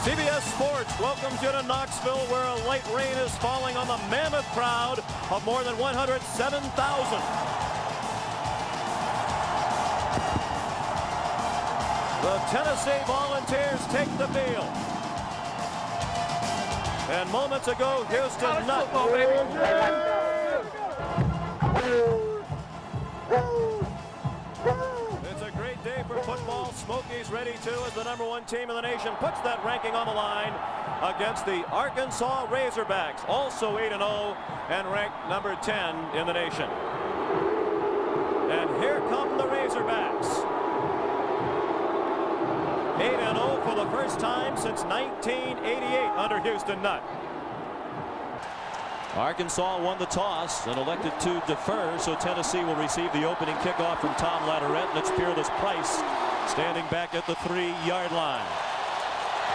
CBS Sports welcomes you to Knoxville, where a light rain is falling on the mammoth crowd of more than 107,000. The Tennessee Volunteers take the field. And moments ago, Houston Nutt. It's a great day for football. Smokies ready to, as the #1 team in the nation, puts that ranking on the line against the Arkansas Razorbacks, also 8-0 and ranked number 10 in the nation. And here come the Razorbacks. 8-0 for the first time since 1988 under Houston Nutt. Arkansas won the toss and elected to defer, so Tennessee will receive the opening kickoff from Tom Latterette, and it's Peerless Price standing back at the 3-yard line.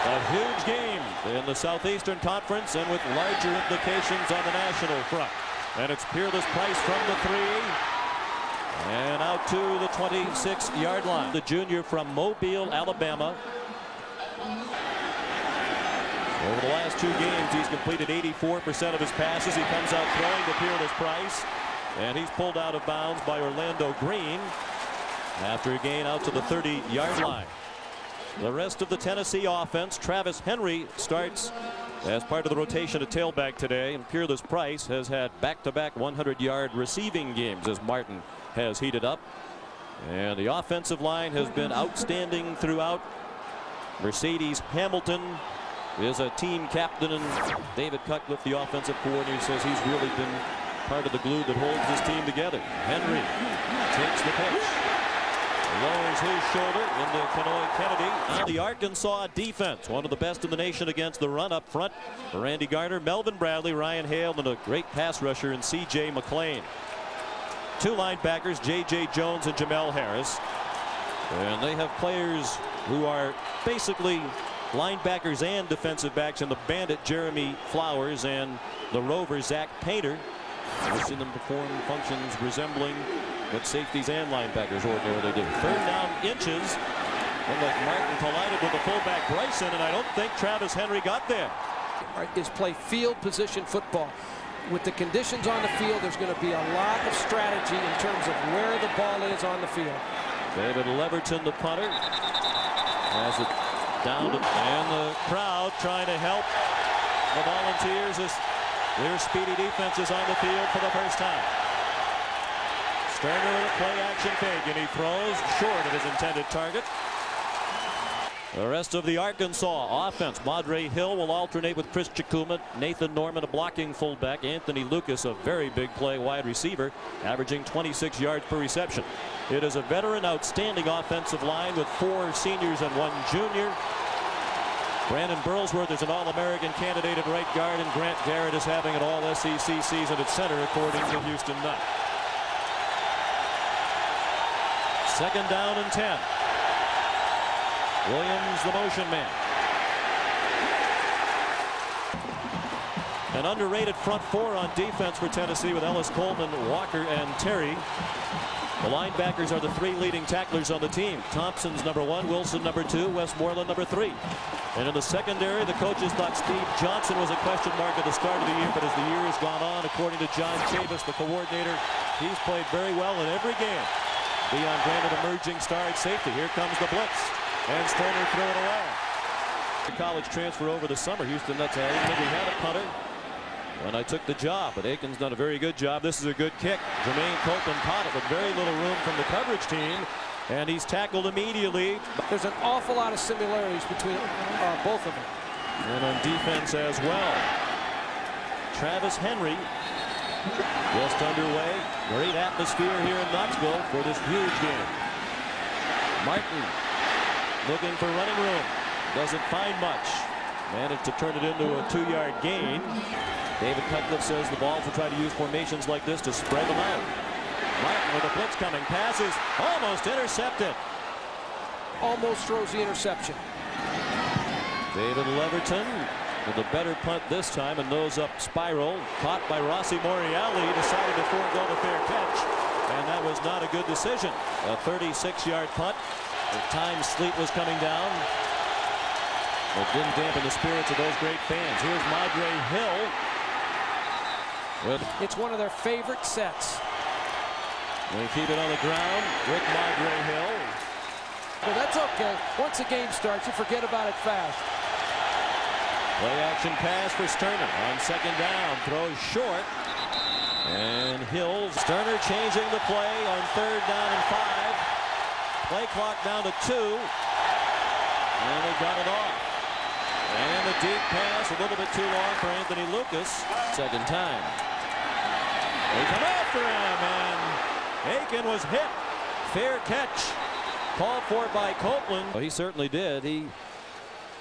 A huge game in the Southeastern Conference and with larger implications on the national front. And it's Peerless Price from the 3 and out to the 26-yard line. The junior from Mobile, Alabama. Over the last 2 games, he's completed 84% of his passes. He comes out throwing to Peerless Price, and he's pulled out of bounds by Orlando Green after a gain out to the 30-yard line. The rest of the Tennessee offense, Travis Henry starts as part of the rotation at tailback today, and Peerless Price has had back-to-back 100-yard receiving games as Martin has heated up. And the offensive line has been outstanding throughout. Mercedes Hamilton is a team captain, and David Cutcliffe, the offensive coordinator, says he's really been part of the glue that holds this team together. Henry takes the pitch, lowers his shoulder into Kenoy Kennedy. On the Arkansas defense, one of the best in the nation against the run up front. Randy Garner, Melvin Bradley, Ryan Hale, and a great pass rusher in C.J. McClain. 2 linebackers, J.J. Jones and Jamel Harris. And they have players who are basically linebackers and defensive backs in the Bandit, Jeremy Flowers, and the Rover, Zach Painter. We've seen them perform functions resembling what safeties and linebackers ordinarily do. 3rd down inches. Looked like Martin collided with the fullback Bryson, and I don't think Travis Henry got there. Is play field position football. With the conditions on the field, there's going to be a lot of strategy in terms of where the ball is on the field. David Leverton, the punter, has it down to, and the crowd trying to help the Volunteers as their speedy defense is on the field for the first time. Sterner with a play action fake, and he throws short of his intended target. The rest of the Arkansas offense, Madre Hill will alternate with Chris Chikuma, Nathan Norman, a blocking fullback, Anthony Lucas, a very big play wide receiver, averaging 26 yards per reception. It is a veteran, outstanding offensive line with 4 seniors and 1 junior. Brandon Burlsworth is an All-American candidate at right guard, and Grant Garrett is having an All-SEC season at center, according to Houston Nutt. 2nd down and 10. Williams, the motion man. An underrated front 4 on defense for Tennessee with Ellis Coleman, Walker, and Terry. The linebackers are the 3 leading tacklers on the team. Thompson's #1, Wilson #2, Westmoreland #3. And in the secondary, the coaches thought Steve Johnson was a question mark at the start of the year, but as the year has gone on, according to John Chavis, the coordinator, he's played very well in every game. Deion Brandon emerging star at safety. Here comes the blitz, and Sterner threw it away. The college transfer over the summer. Houston Nutt's had we had a punter when I took the job, but Aiken's done a very good job. This is a good kick. Jermaine Copeland caught it with very little room from the coverage team, and he's tackled immediately. There's an awful lot of similarities between both of them. And on defense as well, Travis Henry just underway. Great atmosphere here in Knoxville for this huge game. Martin looking for running room. Doesn't find much. Managed to turn it into a 2-yard gain. David Cutcliffe says the Vols will try to use formations like this to spread them out. Martin with a blitz coming. Passes almost intercepted. Almost throws the interception. David Leverton with a better punt this time, and nose up spiral. Caught by Rossi Moriali. He decided to forego the fair catch, and that was not a good decision. A 36-yard punt. The time sleet was coming down. It didn't dampen the spirits of those great fans. Here's Madre Hill. It's one of their favorite sets. They keep it on the ground with Madre Hill. Well, that's okay. Once the game starts, you forget about it fast. Play action pass for Sterner on second down. Throws short. And Hill. Sterner changing the play on third down and 5. Play clock down to 2. And they got it off. And a deep pass, a little bit too long for Anthony Lucas. Second time. They come after him, and Aiken was hit. Fair catch. Called for by Copeland. Well, he certainly did. He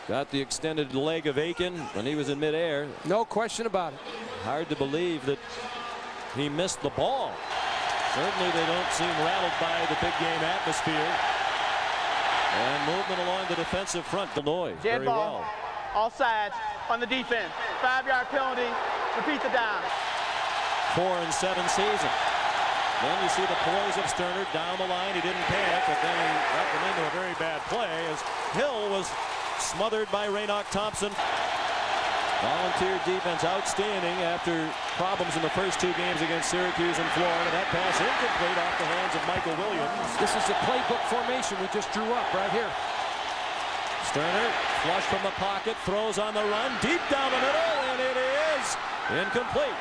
got the extended leg of Aiken when he was in midair. No question about it. Hard to believe that he missed the ball. Certainly they don't seem rattled by the big game atmosphere. And movement along the defensive front. Illinois Dead very ball. well. All sides on the defense. 5-yard penalty. Repeat the down. 4-7 season. Then you see the poise of Sterner down the line. He didn't panic, but then he got them into a very bad play as Hill was smothered by Raynoch Thompson. Volunteer defense outstanding after problems in the first 2 games against Syracuse and Florida. That pass incomplete off the hands of Michael Williams. This is the playbook formation we just drew up right here. Sterner flush from the pocket, throws on the run, deep down the middle, and it is incomplete.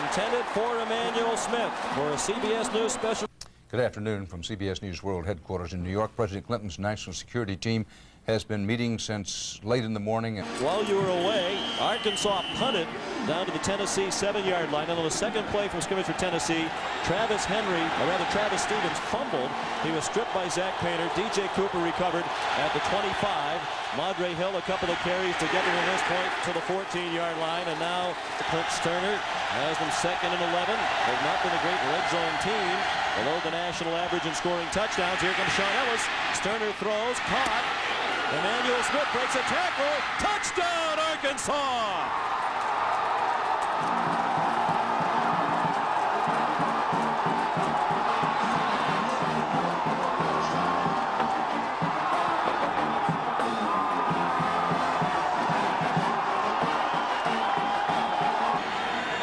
Intended for Emmanuel Smith for a CBS News special. Good afternoon from CBS News World Headquarters in New York. President Clinton's national security team has been meeting since late in the morning. While you were away, Arkansas punted down to the Tennessee 7-yard line. And on the second play from scrimmage for Tennessee, Travis Stevens fumbled. He was stripped by Zach Painter. DJ Cooper recovered at the 25. Madre Hill a couple of carries to get them at this point to the 14-yard line. And now Kurt Sterner has them 2nd and 11. They've not been a great red zone team, below the national average in scoring touchdowns. Here comes Sean Ellis. Sterner throws, caught. Emmanuel Smith breaks a tackle. Touchdown, Arkansas!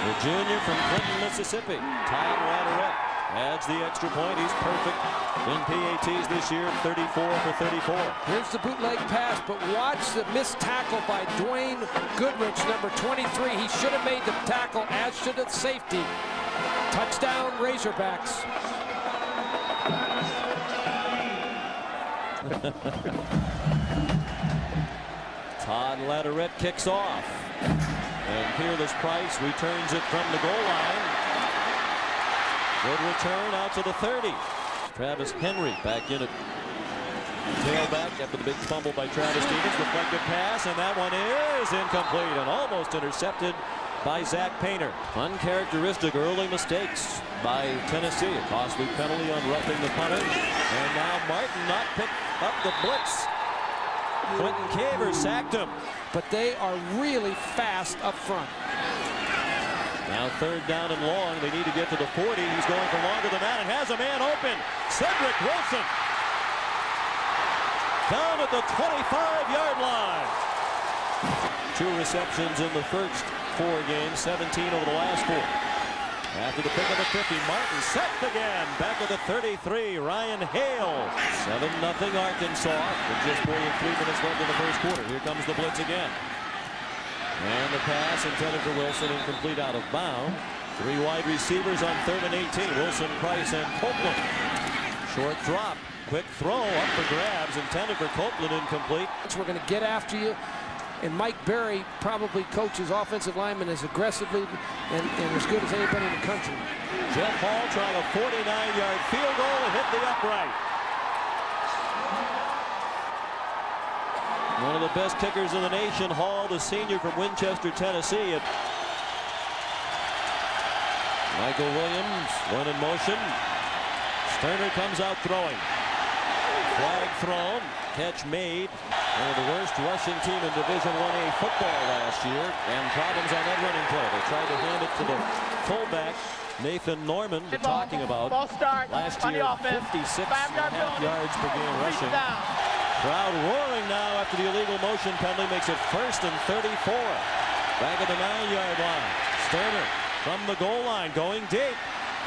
The junior from Clinton, Mississippi, Todd Latterette adds the extra point. He's perfect in PATs this year, 34 for 34. Here's the bootleg pass, but watch the missed tackle by Dwayne Goodrich, number 23. He should have made the tackle, as should the safety. Touchdown, Razorbacks. Todd Latterette kicks off. And Peerless Price returns it from the goal line. Good return out to the 30. Travis Henry back in at tailback after the big fumble by Travis Stevens. Deflected pass, and that one is incomplete and almost intercepted by Zach Painter. Uncharacteristic early mistakes by Tennessee. A costly penalty on roughing the punter. And now Martin not picked up the blitz. Quentin Caver sacked him. But they are really fast up front. Now 3rd down and long. They need to get to the 40. He's going for longer than that and has a man open. Cedric Wilson down at the 25-yard line. 2 receptions in the first 4 games, 17 over the last 4. After the pick of the 50, Martin sacked again. Back at the 33, Ryan Hale. 7-0 Arkansas with just more than 3 minutes left in the first quarter. Here comes the blitz again. And the pass intended for Wilson, incomplete, out of bounds. 3 wide receivers on 3rd and 18. Wilson, Price, and Copeland. Short drop. Quick throw up for grabs. Intended for Copeland, incomplete. We're going to get after you. And Mike Berry probably coaches offensive linemen as aggressively and as good as anybody in the country. Jeff Hall trying a 49-yard field goal and hit the upright. One of the best kickers in the nation, Hall, the senior from Winchester, Tennessee. Michael Williams, one in motion. Sterner comes out throwing. Flag thrown, catch made. One of the worst rushing team in Division I-A football last year, and problems on that running play. They tried to hand it to the fullback, Nathan Norman, we're talking about. Ball start last on year, the offense. 56.5 yards per game rushing. Crowd roaring now after the illegal motion penalty makes it 1st and 34. Back at the 9-yard line. Sterner from the goal line going deep.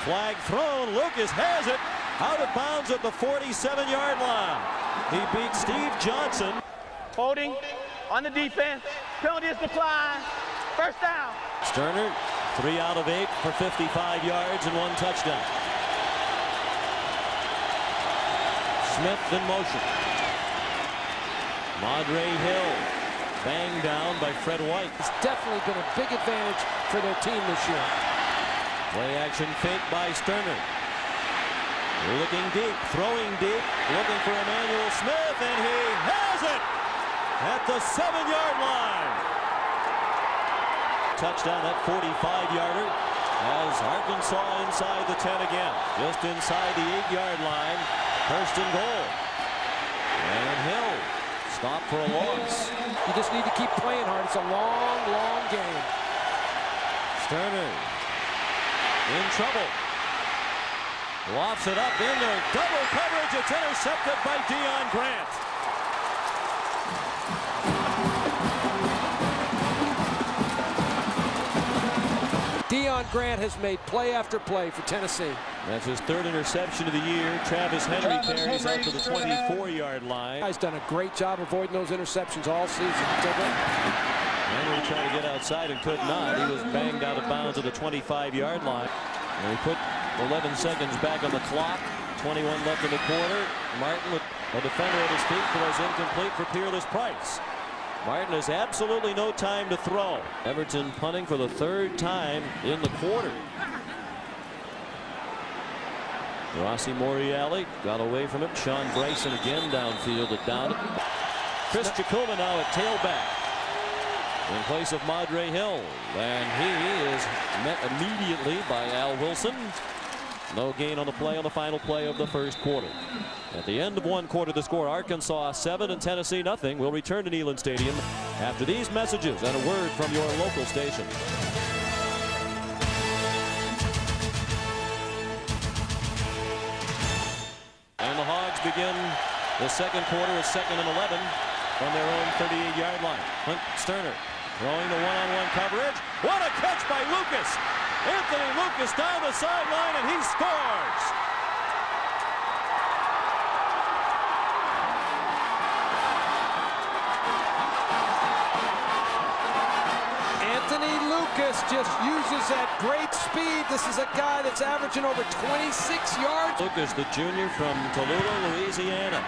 Flag thrown. Lucas has it. Out of bounds at the 47-yard line. He beat Steve Johnson. Holding on the defense. Penalty is declined. First down. Sterner, 3 out of 8 for 55 yards and 1 touchdown. Smith in motion. Madre Hill banged down by Fred White. It's definitely been a big advantage for their team this year. Play action fake by Sterner. Looking deep, throwing deep, looking for Emmanuel Smith, and he has it at the 7-yard line. Touchdown, that 45-yarder has Arkansas inside the 10 again. Just inside the 8-yard line. 1st and goal. And Hill stopped for a loss. You just need to keep playing hard. It's a long, long game. Sterner in trouble. Lofts it up into double coverage. It's intercepted by Deion Grant. Deion Grant has made play after play for Tennessee. That's his 3rd interception of the year. Travis Henry carries out to the 24-yard line. He's done a great job avoiding those interceptions all season. Henry tried to get outside and could not. He was banged out of bounds at the 25-yard line. And he put 11 seconds back on the clock. 21 left in the quarter. Martin with a defender at his feet throws incomplete for Peerless Price. Martin has absolutely no time to throw. Everton punting for the 3rd time in the quarter. Rossi Moriali got away from it. Sean Bryson again downfield at down. Chris Chikuma now at tailback in place of Madre Hill. And he is met immediately by Al Wilson. No gain on the play on the final play of the 1st quarter. At the end of 1 quarter, the score Arkansas 7 and Tennessee nothing. We'll return to Neyland Stadium after these messages and a word from your local station. And the Hogs begin the 2nd quarter with 2nd and 11 from their own 38-yard line. Hunt Sterner throwing the one-on-one coverage. What a catch by Lucas! Anthony Lucas down the sideline, and he scores! Anthony Lucas just uses that great speed. This is a guy that's averaging over 26 yards. Lucas, the junior from Tallulah, Louisiana.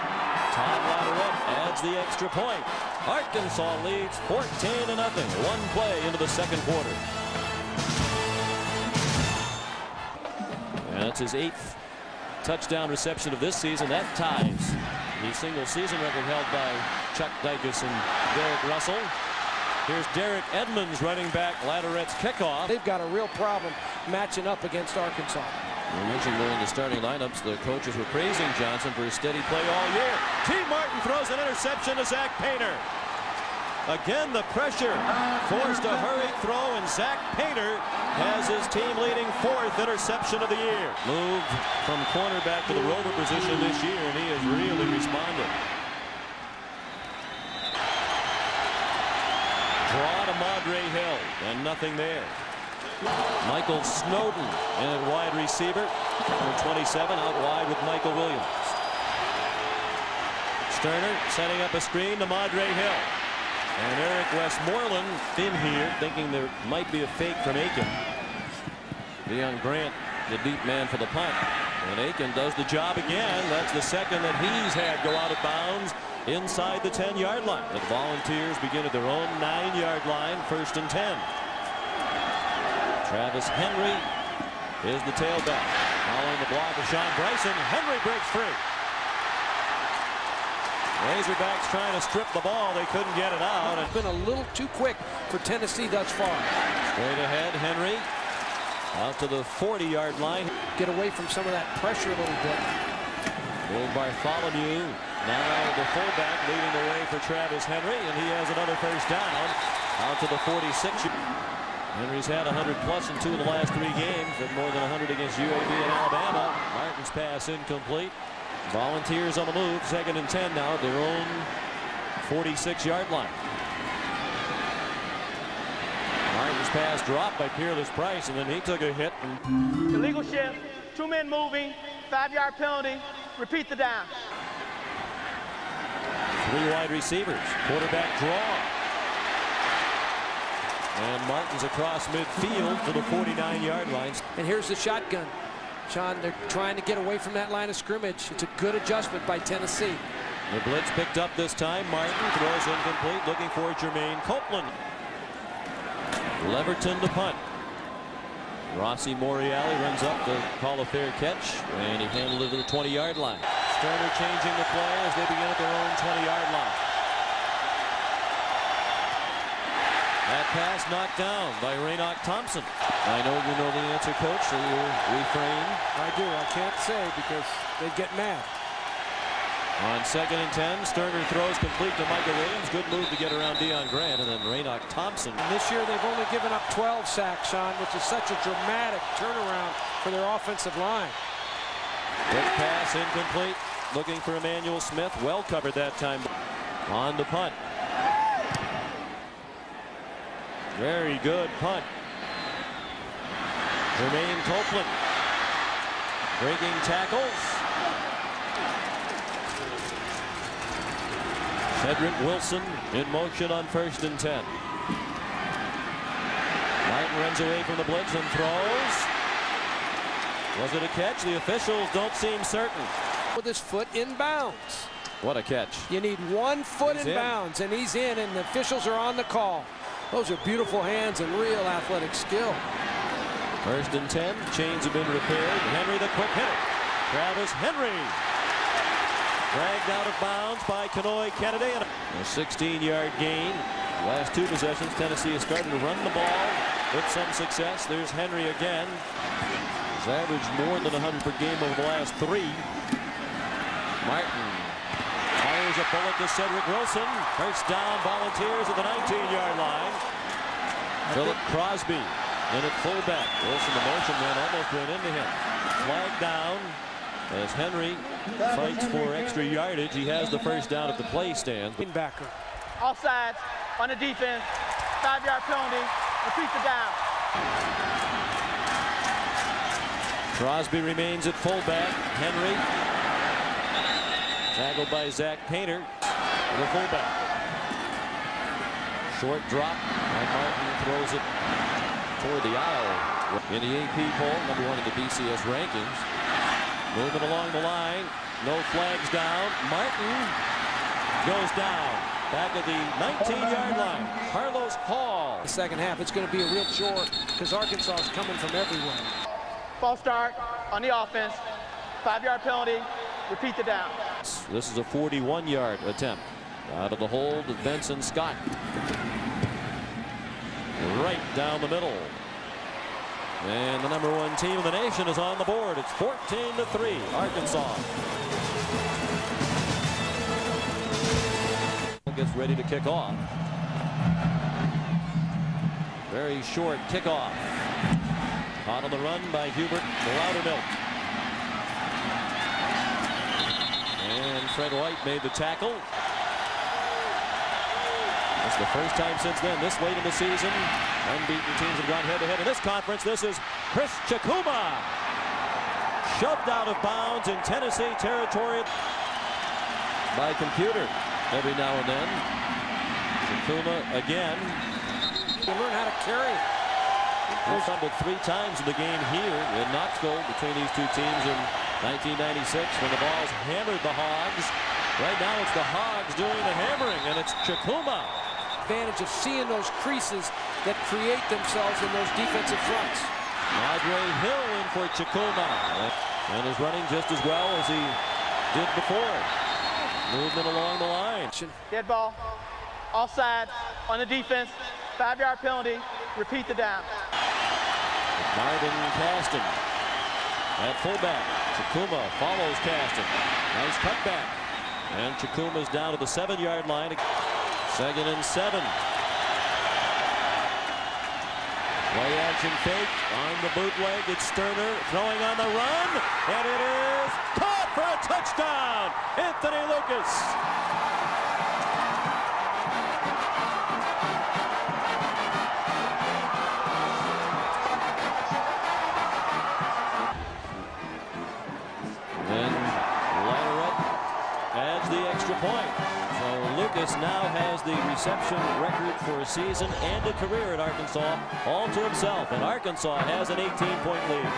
Todd Latterup adds the extra point. Arkansas leads 14-0. 1 play into the 2nd quarter. And that's his 8th touchdown reception of this season. That ties the single season record held by Chuck Dicus and Derek Russell. Here's Derek Edmonds running back Latteret's kickoff. They've got a real problem matching up against Arkansas. We mentioned during the starting lineups, the coaches were praising Johnson for his steady play all year. T. Martin throws an interception to Zach Painter. Again, the pressure forced a hurried throw, and Zach Painter has his team leading 4th interception of the year. Moved from cornerback to the rover position this year, and he has really responded. Draw to Madre Hill, and nothing there. Michael Snowden in at wide receiver, number 27, out wide with Michael Williams. Sterner setting up a screen to Madre Hill. And Eric Westmoreland in here, thinking there might be a fake from Aiken. Deion Grant, the deep man for the punt. And Aiken does the job again. That's the 2nd that he's had go out of bounds inside the 10-yard line. The Volunteers begin at their own 9-yard line, 1st and 10. Travis Henry is the tailback. Following the block of Sean Bryson, Henry breaks free. Razorbacks trying to strip the ball. They couldn't get it out. It's been a little too quick for Tennessee thus far. Straight ahead, Henry out to the 40-yard line. Get away from some of that pressure a little bit. Will Bartholomew now the fullback leading the way for Travis Henry, and he has another 1st down out to the 46. Henry's had 100+ in 2 of the last 3 games, and more than 100 against UAB and Alabama. Martin's pass incomplete. Volunteers on the move. 2nd and 10 now at their own 46-yard line. Martin's pass dropped by Peerless Price, and then he took a hit. Illegal shift, 2 men moving, 5-yard penalty, repeat the down. 3 wide receivers, quarterback draw. And Martin's across midfield to the 49-yard line. And here's the shotgun. Sean, they're trying to get away from that line of scrimmage. It's a good adjustment by Tennessee. The blitz picked up this time. Martin throws incomplete, looking for Jermaine Copeland. Leverton to punt. Rossi Moriali runs up to call a fair catch, and he handled it to the 20-yard line. Sterner changing the play as they begin at their own 20-yard line. That pass knocked down by Raynoch Thompson. I know you know the answer, Coach, so you refrain. I do. I can't say because they'd get mad. On 2nd and 10, Sterner throws complete to Michael Williams. Good move to get around Deion Grant, and then Raynoch Thompson. And this year they've only given up 12 sacks, Sean, which is such a dramatic turnaround for their offensive line. Quick pass incomplete. Looking for Emmanuel Smith. Well covered that time. On the punt. Very good punt. Jermaine Copeland breaking tackles. Cedric Wilson in motion on 1st and 10. Martin runs away from the blitz and throws. Was it a catch? The officials don't seem certain. With his foot in bounds. What a catch. You need 1 foot He's in in. bounds, and he's in, and the officials are on the call. Those are beautiful hands and real athletic skill. 1st and 10. Chains have been repaired. Henry the quick hitter. Travis Henry. Dragged out of bounds by Kenoy Kennedy. And a 16-yard gain. Last 2 possessions, Tennessee is starting to run the ball with some success. There's Henry again. He's averaged more than 100 per game over the last 3. Martin fires a bullet to Cedric Wilson. First down, Volunteers at the 19-yard line. Philip Crosby in at fullback. Wilson, the motion man, almost ran into him. Flag down as Henry fights for extra yardage. He has the first down at the play stand. Backer. Offside on the defense, 5-yard penalty, repeat the down. Crosby remains at fullback. Henry tackled by Zach Painter, the fullback. Short drop, and Martin throws it toward the aisle. In the AP poll, #1 in the BCS rankings. Moving along the line, no flags down. Martin goes down. Back at the 19-yard line. Carlos Hall. The second half, it's going to be a real chore because Arkansas is coming from everywhere. False start on the offense, 5-yard penalty, repeat the down. This is a 41-yard attempt. Out of the hold of Benson Scott. Right down the middle. And the #1 team in the nation is on the board. It's 14-3, Arkansas. Gets ready to kick off. Very short kickoff. Hot on the run by Hubert Loudermilk. And Fred White made the tackle. It's the first time since then, this late in the season, unbeaten teams have gone head-to-head in this conference. This is Chris Chikuma. Shoved out of bounds in Tennessee territory by computer every now and then. Chikuma again. You learn how to carry. He fumbled 3 times in the game here in Knoxville between these 2 teams in 1996 when the Vols hammered the Hogs. Right now it's the Hogs doing the hammering, and it's Chikuma. Advantage of seeing those creases that create themselves in those defensive fronts. Andre Hill in for Chikuma, and is running just as well as he did before. Movement along the line. Dead ball, offside on the defense, 5-yard penalty, repeat the down. Marvin Caston at fullback. Chikuma follows Caston. Nice cutback. And Chikuma's down to the 7-yard line. 2nd and 7. Play action fake on the bootleg. It's Sterner throwing on the run, and it is caught for a touchdown. Anthony Lucas. Then Latterett adds the extra point. So Lucas now has the reception record for a season and a career at Arkansas all to himself. And Arkansas has an 18-point lead.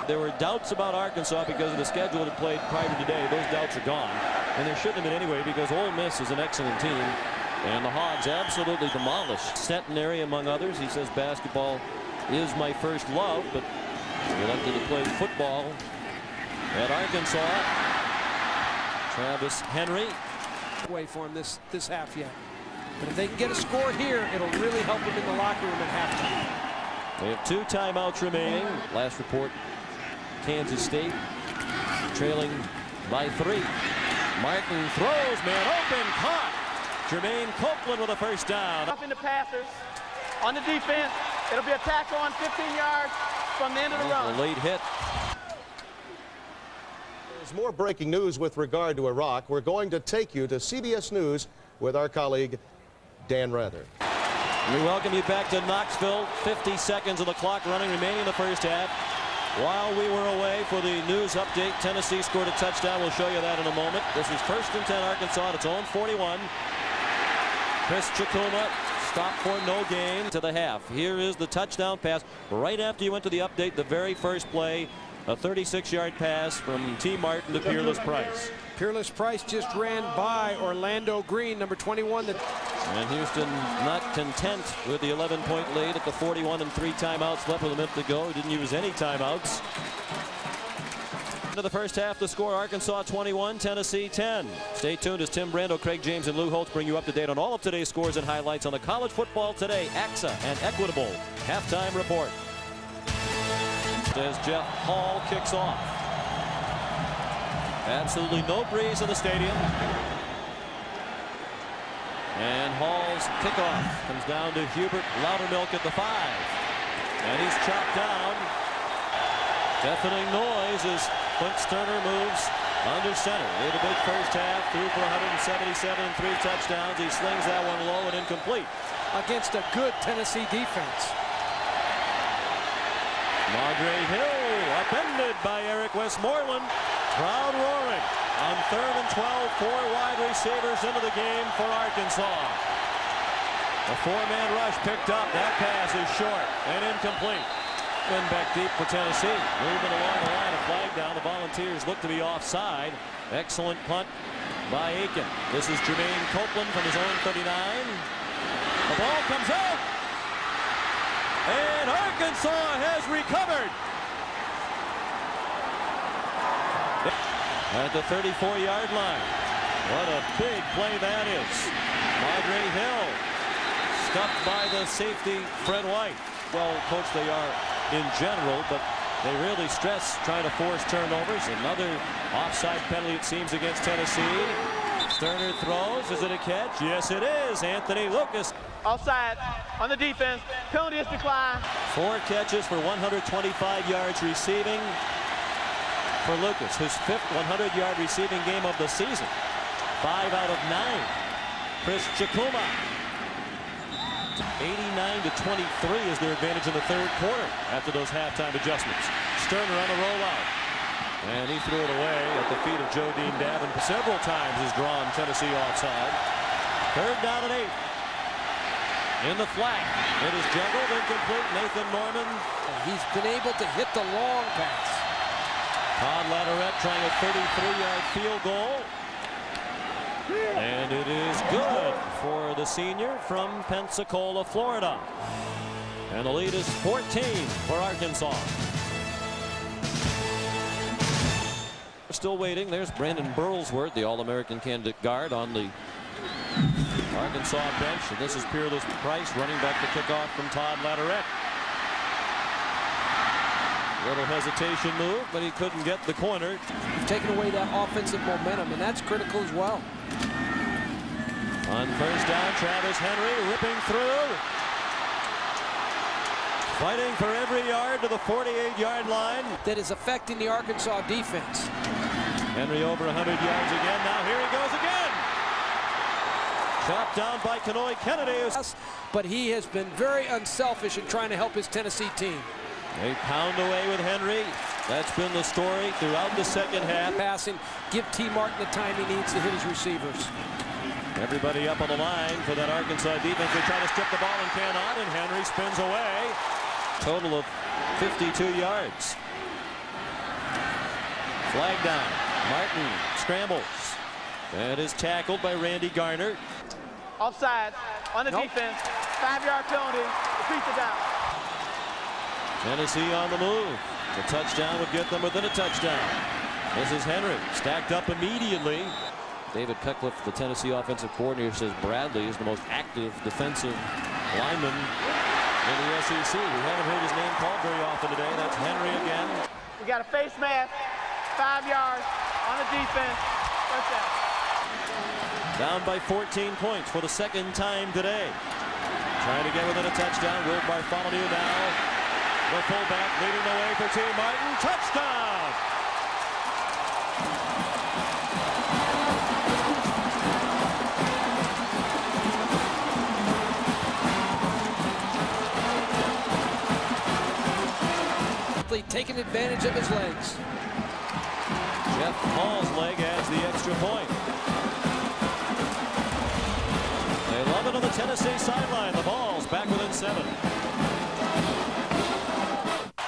There were doubts about Arkansas because of the schedule that played prior to today. Those doubts are gone. And there shouldn't have been anyway because Ole Miss is an excellent team. And the Hogs absolutely demolished Centenary, among others. He says basketball is my first love, but he elected to play football at Arkansas. Travis Henry. Way for him this half yet. But if they can get a score here, it'll really help him in the locker room at halftime. They have 2 timeouts remaining. Last report, Kansas State trailing by 3. Martin throws, man open, caught. Jermaine Copeland with a first down. Up in the passers. On the defense, it'll be a tackle on 15 yards from the end of the run. A late hit. There's more breaking news with regard to Iraq. We're going to take you to CBS News with our colleague, Dan Rather. We welcome you back to Knoxville. 50 seconds of the clock running remaining in the first half. While we were away for the news update, Tennessee scored a touchdown. We'll show you that in a moment. This is 1st and 10 Arkansas at its own 41. Chris Chikuma stopped for no gain to the half. Here is the touchdown pass right after you went to the update. The very first play, a 36-yard pass from T. Martin to Peerless Price. Peerless Price just ran by Orlando Green, number 21. And Houston not content with the 11-point lead at the 41 and 3 timeouts left with a minute to go. Didn't use any timeouts. Into the first half, the score: Arkansas 21, Tennessee 10. Stay tuned as Tim Brando, Craig James, and Lou Holtz bring you up to date on all of today's scores and highlights on the College Football Today AXA and Equitable halftime report. As Jeff Hall kicks off. Absolutely no breeze in the stadium. And Hall's kickoff comes down to Hubert Loudermilk at the 5. And he's chopped down. Deafening noise as Clint Sterner moves under center. He had a big first half, threw for 177 and 3 touchdowns. He slings that one low and incomplete. Against a good Tennessee defense. Madre Hill upended by Eric Westmoreland. Crowd roaring on 3rd and 12. 4 wide receivers into the game for Arkansas. A 4-man rush picked up. That pass is short and incomplete. And back deep for Tennessee. Moving along the line, a flag down. The Volunteers look to be offside. Excellent punt by Aiken. This is Jermaine Copeland from his own 39. The ball comes out. And Arkansas has recovered. At the 34-yard line. What a big play that is. Madre Hill stuffed by the safety, Fred White. Well, coach, they are in general, but they really stress trying to force turnovers. Another offside penalty, it seems, against Tennessee. Sterner throws. Is it a catch? Yes, it is. Anthony Lucas. Offside on the defense. Penalty is declined. 4 catches for 125 yards receiving for Lucas. His 5th 100-yard receiving game of the season. 5 out of 9. Chris Chikuma. 89-23 is their advantage in the 3rd quarter after those halftime adjustments. Sterner on the rollout. And he threw it away at the feet of Joe Dean Davin. Several times has drawn Tennessee offside. 3rd down and 8. In the flat. It is juggled, incomplete. Nathan Norman. He's been able to hit the long pass. Todd Latterett trying a 33-yard field goal. And it is good for the senior from Pensacola, Florida. And the lead is 14 for Arkansas. Still waiting. There's Brandon Burlsworth, the All-American candidate guard on the Arkansas bench. And this is Peerless Price running back the kickoff from Todd Latterett. Little hesitation move, but he couldn't get the corner. He's taken away that offensive momentum, and that's critical as well. On 1st down, Travis Henry ripping through. Fighting for every yard to the 48-yard line. That is affecting the Arkansas defense. Henry over 100 yards again. Now here he goes again. Chopped down by Kenoy Kennedy. But he has been very unselfish in trying to help his Tennessee team. They pound away with Henry. That's been the story throughout the second half. Passing, give T. Martin the time he needs to hit his receivers. Everybody up on the line for that Arkansas defense. They try to strip the ball and cannot, and Henry spins away. Total of 52 yards. Flag down. Martin scrambles and is tackled by Randy Garner. Offside on the defense. 5-yard penalty. Repeat the down. Tennessee on the move. The touchdown would get them within a touchdown. This is Henry stacked up immediately. David Cutcliffe, the Tennessee offensive coordinator, says Bradley is the most active defensive lineman in the SEC. We haven't heard his name called very often today. That's Henry again. We got a face mask. 5 yards on the defense. First down. Down by 14 points for the second time today. Trying to get within a touchdown. Will Bartholomew now. The fullback leading the way for T. Martin. Touchdown! Taking advantage of his legs. Jeff Hall's leg adds the extra point. They love it on the Tennessee sideline. The ball's back within 7.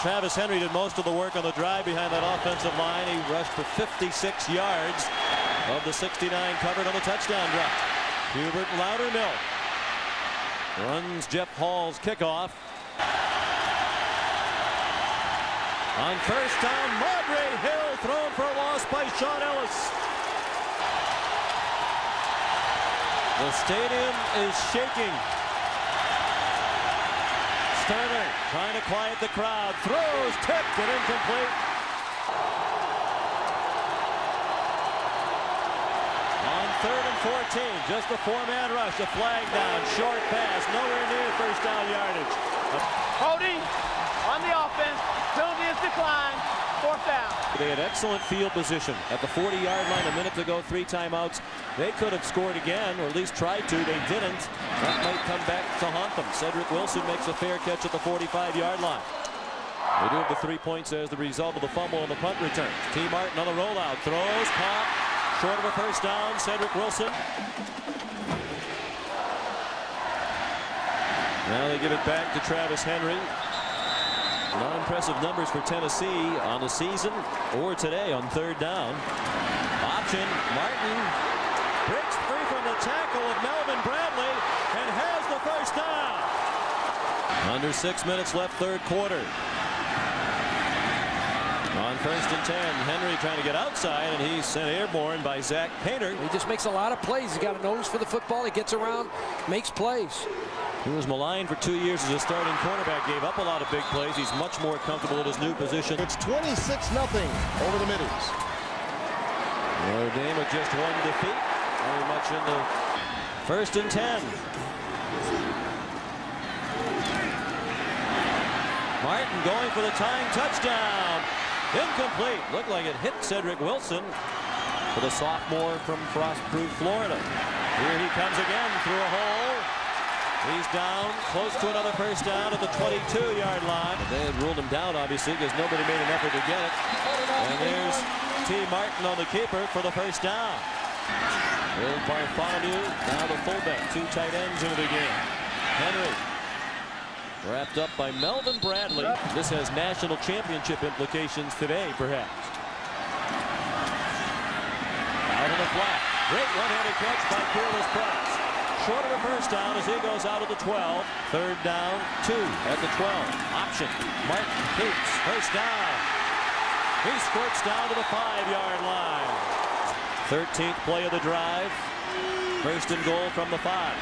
Travis Henry did most of the work on the drive behind that offensive line. He rushed for 56 yards of the 69 covered on the touchdown drop. Hubert Loudermilk runs Jeff Hall's kickoff. On first down, Madre Hill thrown for a loss by Sean Ellis. The stadium is shaking. Sterner trying to quiet the crowd. Throws, tipped, and incomplete. On 3rd and 14, just a 4-man rush. A flag down, short pass, nowhere near first down yardage. Holding on the offense. Penalty is declined. 4th down. They had excellent field position at the 40-yard line a minute to go. 3 timeouts. They could have scored again, or at least tried to. They didn't. That might come back to haunt them. Cedric Wilson makes a fair catch at the 45-yard line. They do have the 3 points as the result of the fumble on the punt return. T. Martin on the rollout. Throws, caught. Short of a first down. Cedric Wilson. Now they give it back to Travis Henry. Not impressive numbers for Tennessee on the season or today on 3rd down. Option, Martin breaks free from the tackle of Melvin Bradley and has the first down. Under 6 minutes left, 3rd quarter. On 1st and 10, Henry trying to get outside, and he's sent airborne by Zach Painter. He just makes a lot of plays. He's got a nose for the football. He gets around, makes plays. He was maligned for 2 years as a starting cornerback, gave up a lot of big plays. He's much more comfortable in his new position. It's 26-0 over the Middies. Notre Dame with just 1 defeat, very much in the 1st and 10. Martin going for the tying touchdown. Incomplete. Looked like it hit Cedric Wilson for the sophomore from Frostproof, Florida. Here he comes again through a hole. He's down, close to another first down at the 22-yard line. They had ruled him down, obviously, because nobody made an effort to get it. And there's T. Martin on the keeper for the first down. Will Bartholomew, now the fullback. 2 tight ends into the game. Henry, wrapped up by Melvin Bradley. This has national championship implications today, perhaps. Out of the flat. Great one-handed catch by Peerless Price. Short of a first down as he goes out of the 12. 3rd down, 2 at the 12. Option. Martin keeps. First down. He squirts down to the 5-yard line. 13th play of the drive. 1st and goal from the 5.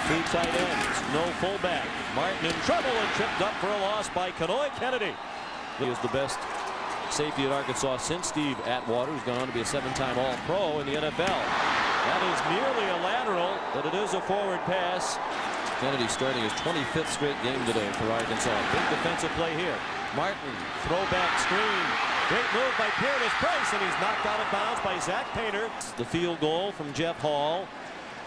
2 tight ends. No fullback. Martin in trouble and tripped up for a loss by Kenoy Kennedy. He is the best safety at Arkansas since Steve Atwater, who's gone on to be a 7-time All-Pro in the NFL. That is merely a lateral, but it is a forward pass. Kennedy starting his 25th straight game today for Arkansas. Big defensive play here. Martin, throwback screen. Great move by Peerless Price, and he's knocked out of bounds by Zach Painter. The field goal from Jeff Hall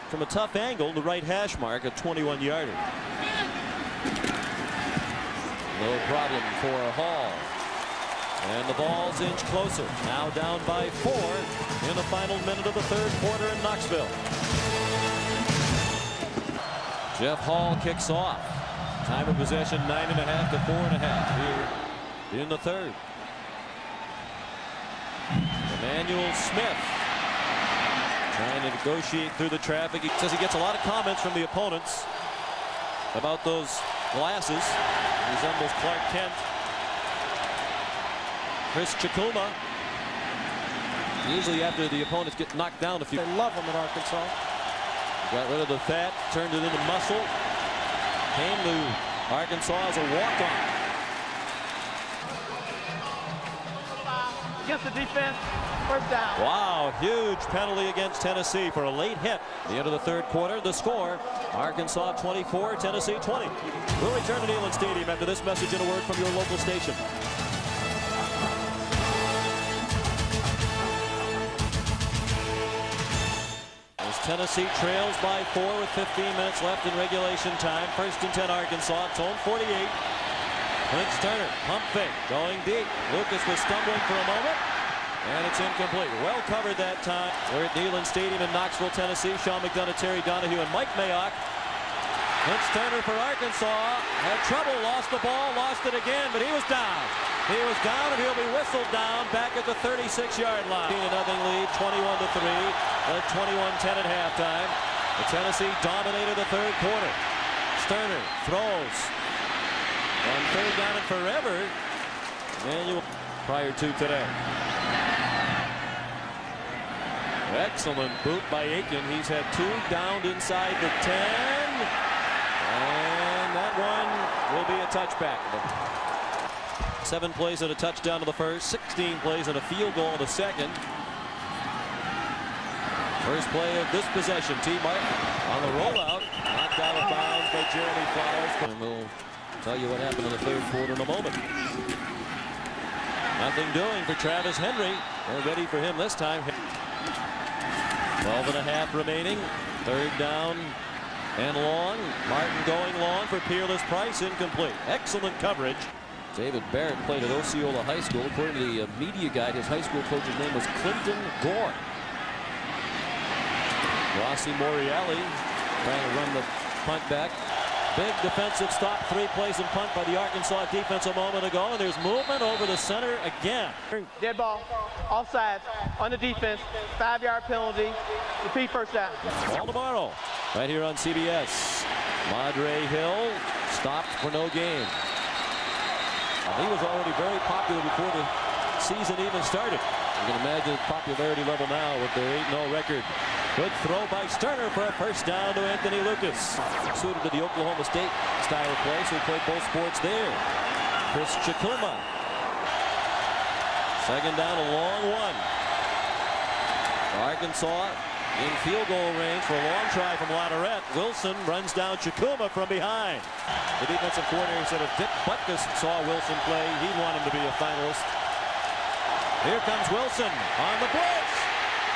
from a tough angle, the right hash mark, a 21-yarder. No problem for Hall. And the ball's inch closer. Now down by 4 in the final minute of the third quarter in Knoxville. Jeff Hall kicks off. Time of possession 9.5 to 4.5 here in the third. Emmanuel Smith trying to negotiate through the traffic. He says he gets a lot of comments from the opponents about those glasses. He resembles Clark Kent. Chris Chikuma. Usually after the opponents get knocked down a few. They love him in Arkansas. Got rid of the fat, turned it into muscle. Came to Arkansas as a walk-on. Against the defense, first down. Wow, huge penalty against Tennessee for a late hit. The end of the third quarter, the score, Arkansas 24, Tennessee 20. We'll return to Neyland Stadium after this message and a word from your local station. As Tennessee trails by 4 with 15 minutes left in regulation time. 1st and 10 Arkansas, it's home 48. Clint Turner, pump fake, going deep. Lucas was stumbling for a moment, and it's incomplete. Well covered that time. We're at Neyland Stadium in Knoxville, Tennessee. Sean McDonough, Terry Donahue, and Mike Mayock. Clint Turner for Arkansas had trouble, lost the ball, lost it again, but he was down. He was down, and he'll be whistled down back at the 36-yard line. 0 lead, 21 to 3. Led 21-10 at halftime. The Tennessee dominated the third quarter. Turner throws. On third down and forever, Emmanuel prior to today. Excellent boot by Aiken. He's had 2 downed inside the 10. And that one will be a touchback. 7 plays and a touchdown to the first, 16 plays and a field goal in the second. First play of this possession, T. Martin on the rollout, knocked out of bounds by Jeremy Flowers. And we'll tell you what happened in the third quarter in a moment. Nothing doing for Travis Henry. They're ready for him this time. 12.5 remaining. Third down and long. Martin going long for Peerless Price, incomplete. Excellent coverage. David Barrett played at Osceola High School. According to the media guide, his high school coach's name was Clinton Gore. Rossi Morielli trying to run the punt back. Big defensive stop, 3 plays and punt by the Arkansas defense a moment ago, and there's movement over the center again. Dead ball, offsides, on the defense, 5-yard penalty, repeat first down. All tomorrow, right here on CBS. Madre Hill stopped for no gain. He was already very popular before the season even started. You can imagine his popularity level now with their 8-0 record. Good throw by Sterner for a first down to Anthony Lucas. Suited to the Oklahoma State style of play, so he played both sports there. Chris Chikuma. Second down, a long one. Arkansas in field goal range for a long try from Latourette. Wilson runs down Chikuma from behind. The defensive coordinator said if Dick Butkus saw Wilson play, he'd want him to be a finalist. Here comes Wilson on the blitz.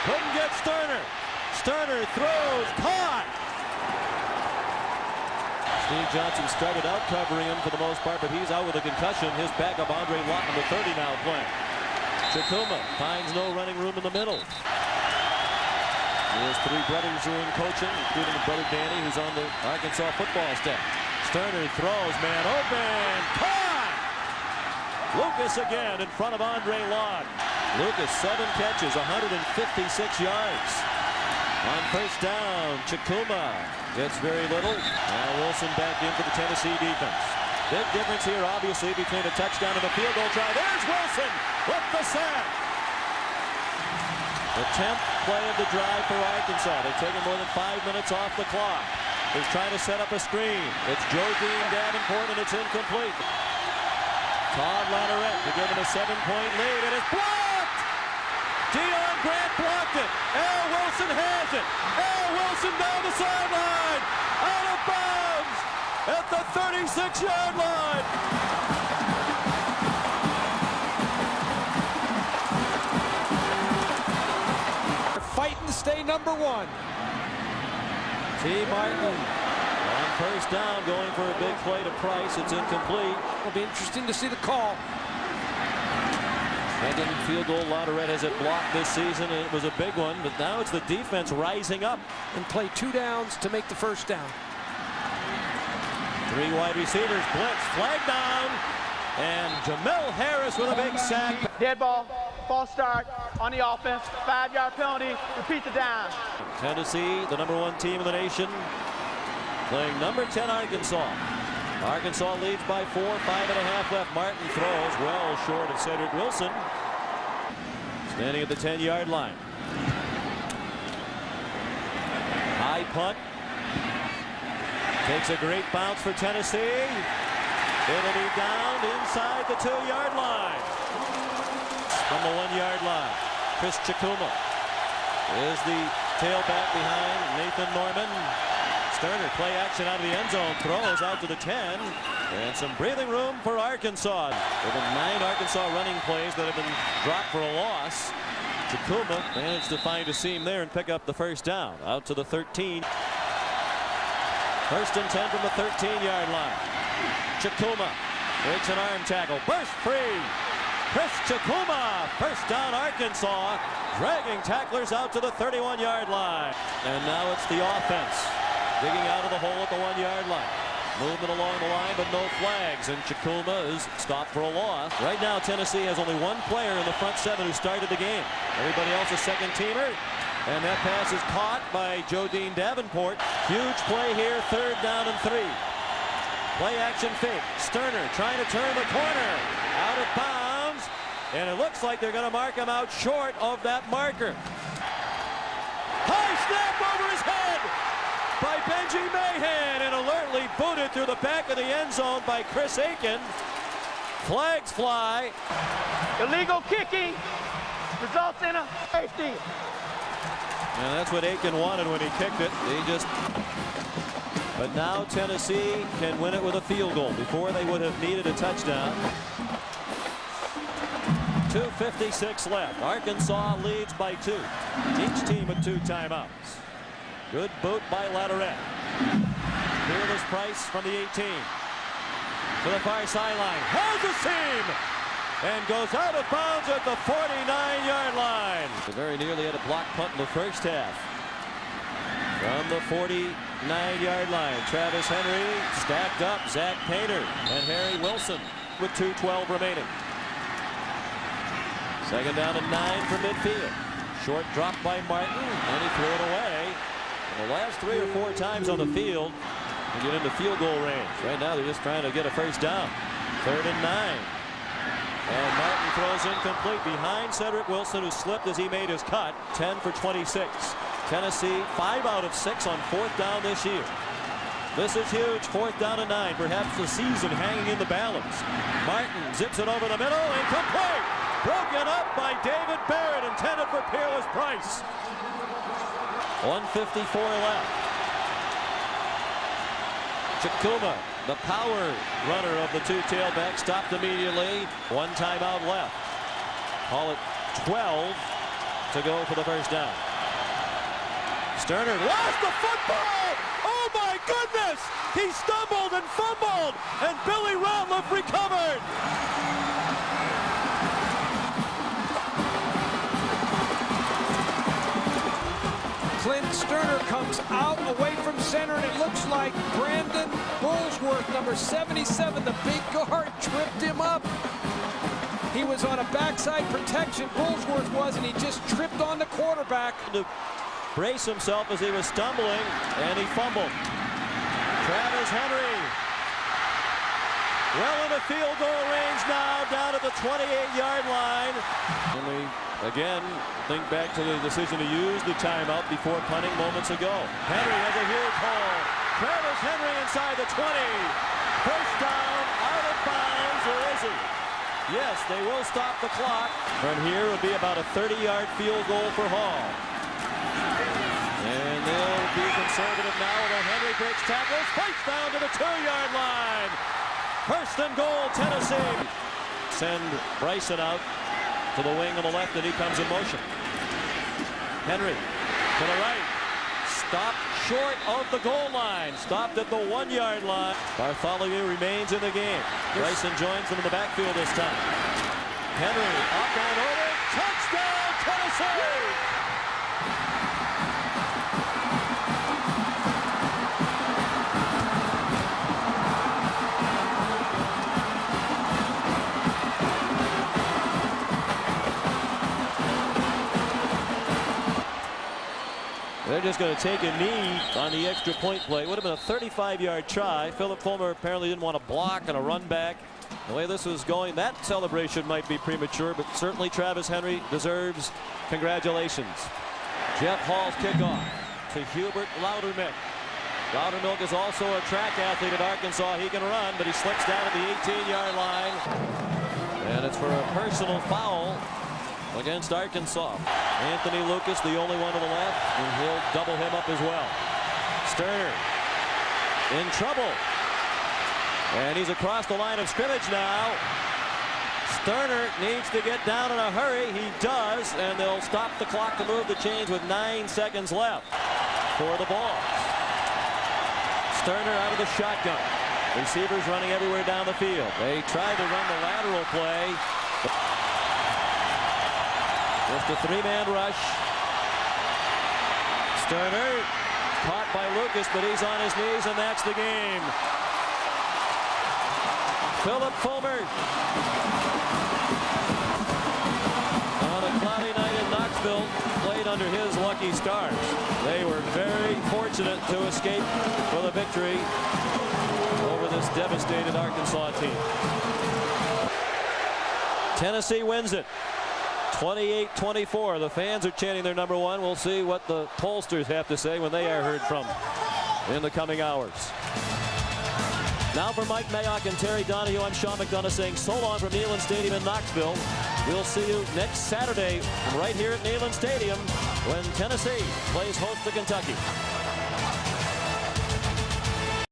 Couldn't get Sterner. Sterner throws, caught. Steve Johnson started out covering him for the most part, but he's out with a concussion. His backup, Andre Lott, number 30 now playing. Chikuma finds no running room in the middle. His 3 brothers are in coaching, including brother Danny, who's on the Arkansas football staff. Sterner throws, man open, caught! Lucas again in front of Andre Lott. Lucas, 7 catches, 156 yards. On first down, Chikuma gets very little. Now Wilson back in for the Tennessee defense. Big difference here, obviously, between a touchdown and a field goal try. There's Wilson with the sack. The 10th play of the drive for Arkansas. They've taken more than 5 minutes off the clock. They're trying to set up a screen. It's Jodine Davenport, and it's incomplete. Todd Latourette to give him a 7-point lead, and it's blocked! Deion Grant blocked it. Al Wilson has it. Al Wilson down the sideline. Out of bounds. at the 36-yard line. Fighting to stay number one. T. Martin on first down, going for a big play to Price. It's incomplete. It'll be interesting to see the call. Second field goal. Lauderet has it blocked this season, and it was a big one, but now it's the defense rising up. And play 2 downs to make the first down. 3 wide receivers, blitz, flag down, and Jamel Harris with a big sack. Dead ball, false start on the offense, 5-yard penalty, repeat the down. Tennessee, the #1 team in the nation, playing number 10 Arkansas. Arkansas leads by 4, 5.5 left. Martin throws well short of Cedric Wilson. Standing at the 10-yard line. High punt. Takes a great bounce for Tennessee. It'll be down inside the 2-yard line. From the 1-yard line, Chris Chikuma is the tailback behind Nathan Norman. Sterner, play action out of the end zone, throws out to the 10, and some breathing room for Arkansas. There have been 9 Arkansas running plays that have been dropped for a loss. Chikuma managed to find a seam there and pick up the first down. Out to the 13. First and 10 from the 13-yard line. Chikuma breaks an arm tackle, burst free. Chris Chikuma, first down Arkansas, dragging tacklers out to the 31-yard line. And now it's the offense, digging out of the hole at the 1-yard line. Movement along the line, but no flags, and Chikuma is stopped for a loss. Right now, Tennessee has only 1 player in the front 7 who started the game. Everybody else a second-teamer, and that pass is caught by Jodine Davenport. Huge play here, 3rd down and 3. Play action fake. Sterner trying to turn the corner, out of bounds, and it looks like they're going to mark him out short of that marker. High snap over his head by Benji Mahan, and alertly booted through the back of the end zone by Chris Aiken. Flags fly. Illegal kicking results in a safety. And that's what Aiken wanted when he kicked it. But now Tennessee can win it with a field goal. Before they would have needed a touchdown. 2:56 left. Arkansas leads by 2. Each team with 2 timeouts. Good boot by Lauderet. Fearless Price from the 18. To the far sideline. Has a seam! And goes out of bounds at the 49-yard line. They very nearly had a block punt in the first half. From the 49-yard line, Travis Henry stacked up Zach Painter and Harry Wilson with 2:12 remaining. Second down and 9 from midfield. Short drop by Martin, and he threw it away. And the last 3 or 4 times on the field to get into field goal range. Right now they're just trying to get a first down. 3rd and 9. And Martin throws incomplete behind Cedric Wilson, who slipped as he made his cut. 10 for 26. Tennessee 5 out of 6 on 4th down this year. This is huge. 4th down and 9. Perhaps the season hanging in the balance. Martin zips it over the middle. Incomplete. Broken up by David Barrett, intended for Peerless Price. 1:54 left. Chikuma, the power runner of the 2 tailbacks, stopped immediately. 1 timeout left. Call it 12 to go for the first down. Sterner lost the football! Oh my goodness! He stumbled and fumbled, and Billy Ratliff recovered! Clint Sterner comes out away from center, and it looks like Brandon Bullsworth, number 77, the big guard, tripped him up. He was on a backside protection, Bullsworth was, and he just tripped on the quarterback. To brace himself as he was stumbling, and he fumbled. Travis Henry well in the field goal range now, down at the 28-yard line. And we again think back to the decision to use the timeout before punting moments ago. Henry has a huge hole. Travis Henry inside the 20. First down, out of bounds, or is he? Yes, they will stop the clock. From here would be about a 30-yard field goal for Hall. And they'll be conservative now, although Henry breaks tackles. Fights down to the 2-yard line. First and goal, Tennessee. Send Bryson out to the wing on the left, and he comes in motion. Henry to the right. Stopped short of the goal line. Stopped at the 1-yard line. Bartholomew remains in the game. Bryson joins them in the backfield this time. Henry up and over. Touchdown, Tennessee! They're just going to take a knee on the extra point play. It would have been a 35-yard try. Philip Fulmer apparently didn't want to block on a run back. The way this was going, that celebration might be premature, but certainly Travis Henry deserves congratulations. Jeff Hall's kickoff to Hubert Loudermilk. Loudermilk is also a track athlete at Arkansas. He can run, but he slips down at the 18-yard line. And it's for a personal foul against Arkansas. Anthony Lucas, the only one to the left, and he'll double him up as well. Sterner in trouble. And he's across the line of scrimmage now. Sterner needs to get down in a hurry. He does, and they'll stop the clock to move the chains with 9 seconds left for the ball. Sterner out of the shotgun. Receivers running everywhere down the field. They tried to run the lateral play. Just a 3-man rush. Sterner caught by Lucas, but he's on his knees, and that's the game. Philip Fulmer on a cloudy night in Knoxville played under his lucky stars. They were very fortunate to escape with a victory over this devastated Arkansas team. Tennessee wins it. 28-24. The fans are chanting their number one. We'll see what the pollsters have to say when they are heard from in the coming hours. Now for Mike Mayock and Terry Donahue, I'm Sean McDonough saying so long from Neyland Stadium in Knoxville. We'll see you next Saturday right here at Neyland Stadium when Tennessee plays host to Kentucky.